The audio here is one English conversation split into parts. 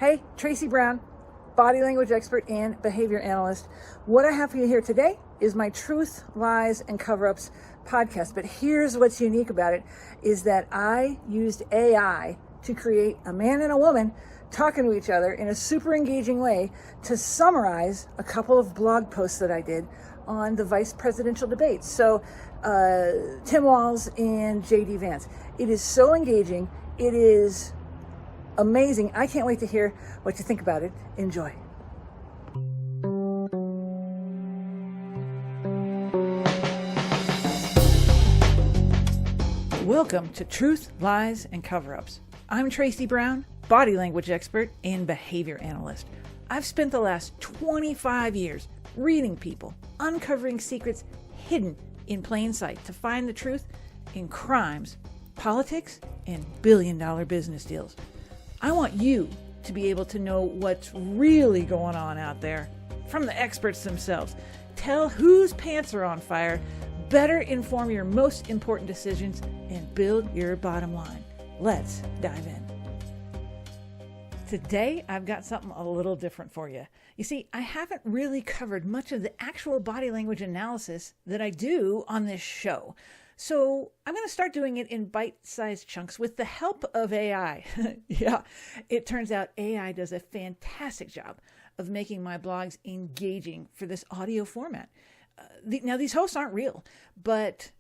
Hey, Traci Brown, body language expert and behavior analyst. What I have for you here today is my Truth, Lies, and Coverups podcast. But here's what's unique about it is that I used AI to create a man and a woman talking to each other in a super engaging way to summarize a couple of blog posts that I did on the vice presidential debates. So Tim Walz and J.D. Vance. It is so engaging. It is amazing. I can't wait to hear what you think about it. Enjoy. Welcome to Truth, Lies, and Coverups. I'm Traci Brown, body language expert and behavior analyst. I've spent the last 25 years reading people, uncovering secrets hidden in plain sight to find the truth in crimes, politics, and billion-dollar business deals. I want you to be able to know what's really going on out there from the experts themselves. Tell whose pants are on fire, better inform your most important decisions, and build your bottom line. Let's dive in. Today, I've got something a little different for you. You see, I haven't really covered much of the actual body language analysis that I do on this show. So I'm going to start doing it in bite-sized chunks with the help of AI. Yeah, it turns out AI does a fantastic job of making my blogs engaging for this audio format. Now, these hosts aren't real, but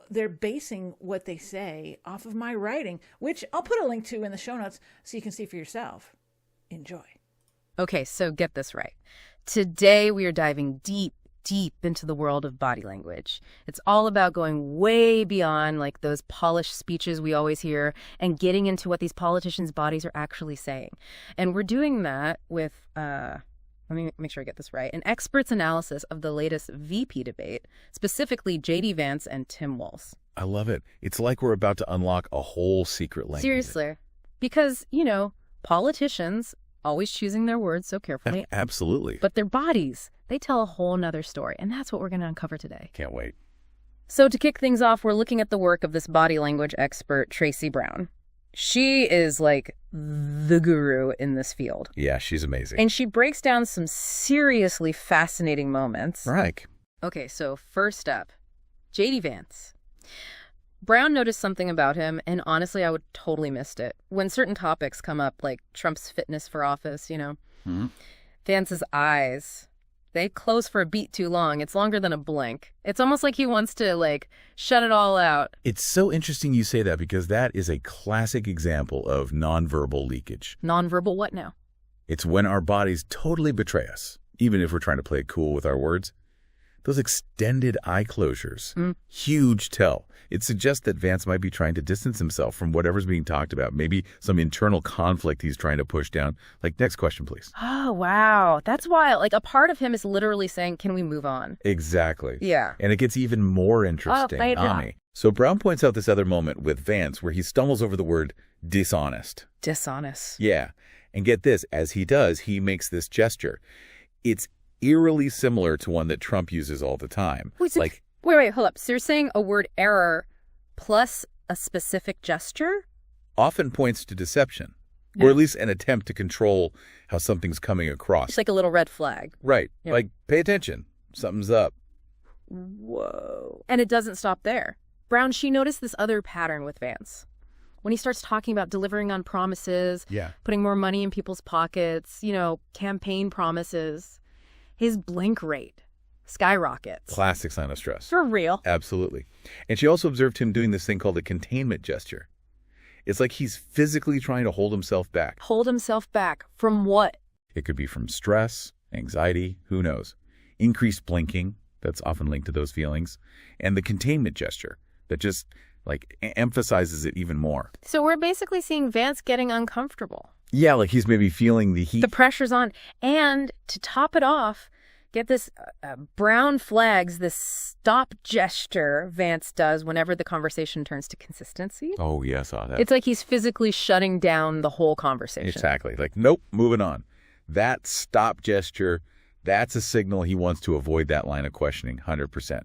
they're basing what they say off of my writing, which I'll put a link to in the show notes so you can see for yourself. Enjoy. Okay, so get this right. Today we are diving deep into the world of body language. It's all about going way beyond like those polished speeches we always hear and getting into what these politicians' bodies are actually saying. And we're doing that with, let me make sure I get this right, an expert's analysis of the latest VP debate, specifically J.D. Vance and Tim Walz. I love it. It's like we're about to unlock a whole secret language. Seriously. Because, politicians always choosing their words so carefully. Absolutely. But their bodies, they tell a whole nother story. And that's what we're going to uncover today. Can't wait. So to kick things off, we're looking at the work of this body language expert, Traci Brown. She is like the guru in this field. Yeah, she's amazing. And she breaks down some seriously fascinating moments. Right. Okay, so first up, J.D. Vance. Brown noticed something about him, and honestly, I would totally missed it. When certain topics come up, like Trump's fitness for office, Vance's eyes, they close for a beat too long. It's longer than a blink. It's almost like he wants to, shut it all out. It's so interesting you say that because that is a classic example of nonverbal leakage. Nonverbal what now? It's when our bodies totally betray us, even if we're trying to play it cool with our words. Those extended eye closures, huge tell. It suggests that Vance might be trying to distance himself from whatever's being talked about, maybe some internal conflict he's trying to push down. Next question, please. Oh, wow. That's wild. A part of him is literally saying, can we move on? Exactly. Yeah. And it gets even more interesting. So Brown points out this other moment with Vance where he stumbles over the word dishonest. Dishonest. Yeah. And get this, as he does, he makes this gesture. It's eerily similar to one that Trump uses all the time. Wait, hold up. So you're saying a word error plus a specific gesture? Often points to deception, or at least an attempt to control how something's coming across. It's like a little red flag. Right. Yeah. Pay attention. Something's up. Whoa. And it doesn't stop there. Brown, she noticed this other pattern with Vance. When he starts talking about delivering on promises, putting more money in people's pockets, campaign promises, his blink rate skyrockets. Classic sign of stress. For real. Absolutely. And she also observed him doing this thing called a containment gesture. It's like he's physically trying to hold himself back. Hold himself back from what? It could be from stress, anxiety, who knows. Increased blinking, that's often linked to those feelings. And the containment gesture that just emphasizes it even more. So we're basically seeing Vance getting uncomfortable. Yeah, he's maybe feeling the heat. The pressure's on. And to top it off, get this, Brown flags this stop gesture Vance does whenever the conversation turns to consistency. Oh, yeah, I saw that. It's like he's physically shutting down the whole conversation. Exactly. Nope, moving on. That stop gesture, that's a signal he wants to avoid that line of questioning, 100%.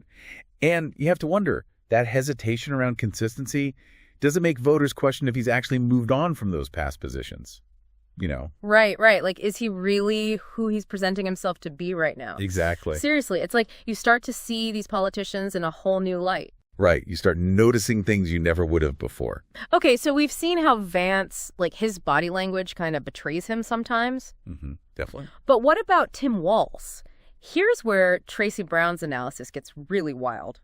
And you have to wonder, that hesitation around consistency, does it make voters question if he's actually moved on from those past positions? Right. Like, is he really who he's presenting himself to be right now? Exactly. Seriously, it's like you start to see these politicians in a whole new light. Right. You start noticing things you never would have before. Okay, so we've seen how Vance, like, his body language kind of betrays him sometimes. Mm-hmm. Definitely. But what about Tim Walz? Here's where Traci Brown's analysis gets really wild.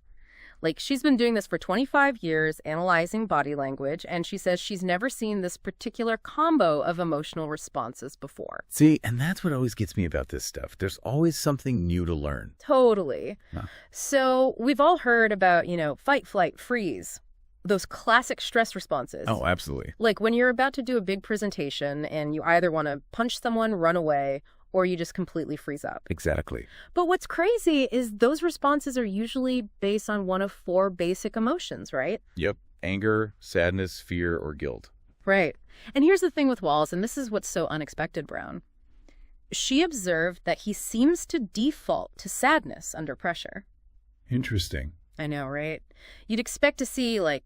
Like, she's been doing this for 25 years, analyzing body language, and she says she's never seen this particular combo of emotional responses before. See, and that's what always gets me about this stuff. There's always something new to learn. Totally. Huh. So we've all heard about, fight, flight, freeze, those classic stress responses. Oh, absolutely. Like when you're about to do a big presentation and you either want to punch someone, run away, or you just completely freeze up. Exactly. But what's crazy is those responses are usually based on one of 4 basic emotions, right? Yep. Anger, sadness, fear, or guilt. Right. And here's the thing with Walz, and this is what's so unexpected, Brown. She observed that he seems to default to sadness under pressure. Interesting. I know, right? You'd expect to see, like,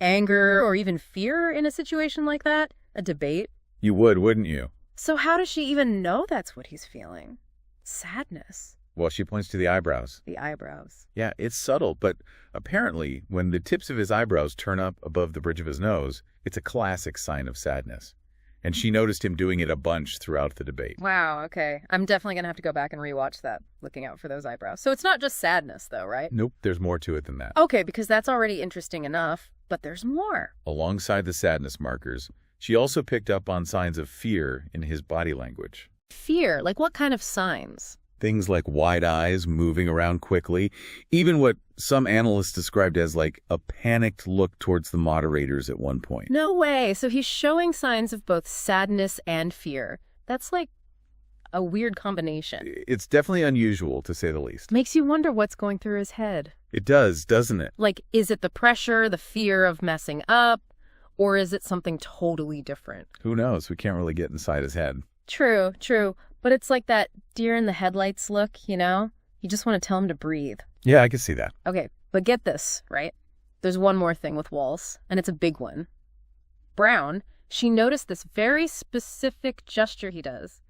anger or even fear in a situation like that, a debate. You would, wouldn't you? So how does she even know that's what he's feeling? Sadness. Well, she points to the eyebrows. The eyebrows. Yeah, it's subtle, but apparently when the tips of his eyebrows turn up above the bridge of his nose, it's a classic sign of sadness. And she noticed him doing it a bunch throughout the debate. Wow, okay. I'm definitely going to have to go back and rewatch that, looking out for those eyebrows. So it's not just sadness, though, right? Nope, there's more to it than that. Okay, because that's already interesting enough, but there's more. Alongside the sadness markers, she also picked up on signs of fear in his body language. Fear? Like what kind of signs? Things like wide eyes, moving around quickly, even what some analysts described as like a panicked look towards the moderators at one point. No way. So he's showing signs of both sadness and fear. That's like a weird combination. It's definitely unusual, to say the least. Makes you wonder what's going through his head. It does, doesn't it? Like, is it the pressure, the fear of messing up? Or is it something totally different? Who knows? We can't really get inside his head. True. But it's like that deer in the headlights look, You just want to tell him to breathe. Yeah, I can see that. Okay, but get this, right? There's one more thing with Walz, and it's a big one. Brown, she noticed this very specific gesture he does.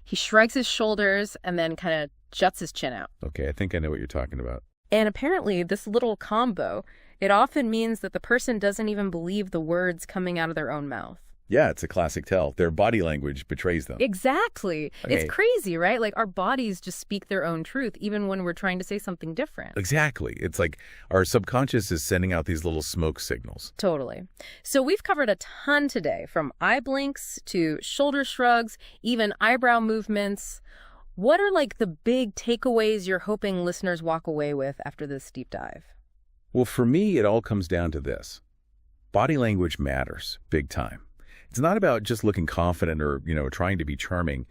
He shrugs his shoulders and then kind of juts his chin out. Okay, I think I know what you're talking about. And apparently this little combo, it often means that the person doesn't even believe the words coming out of their own mouth. Yeah, it's a classic tell. Their body language betrays them. Exactly. Okay. It's crazy, right? Like our bodies just speak their own truth, even when we're trying to say something different. Exactly. It's like our subconscious is sending out these little smoke signals. Totally. So we've covered a ton today, from eye blinks to shoulder shrugs, even eyebrow movements. What are like the big takeaways you're hoping listeners walk away with after this deep dive? Well, for me, it all comes down to this. Body language matters, big time. It's not about just looking confident or, trying to be charming.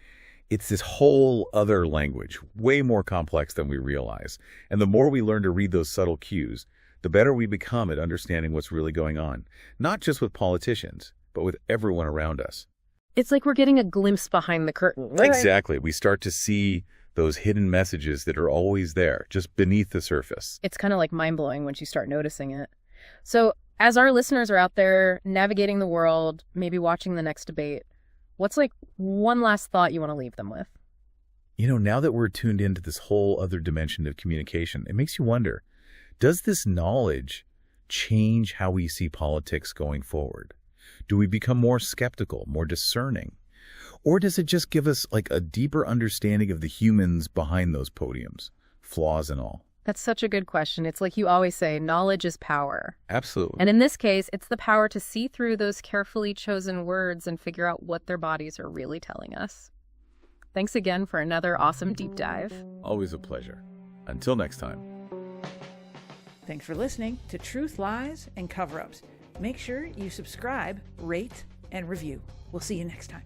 It's this whole other language, way more complex than we realize. And the more we learn to read those subtle cues, the better we become at understanding what's really going on. Not just with politicians, but with everyone around us. It's like we're getting a glimpse behind the curtain. Right? Exactly. We start to see those hidden messages that are always there, just beneath the surface. It's kind of like mind-blowing once you start noticing it. So as our listeners are out there navigating the world, maybe watching the next debate, what's like one last thought you want to leave them with? Now that we're tuned into this whole other dimension of communication, it makes you wonder, does this knowledge change how we see politics going forward? Do we become more skeptical, more discerning? Or does it just give us like a deeper understanding of the humans behind those podiums, flaws and all? That's such a good question. It's like you always say, knowledge is power. Absolutely. And in this case, it's the power to see through those carefully chosen words and figure out what their bodies are really telling us. Thanks again for another awesome deep dive. Always a pleasure. Until next time. Thanks for listening to Truth, Lies, and Coverups. Make sure you subscribe, rate, and review. We'll see you next time.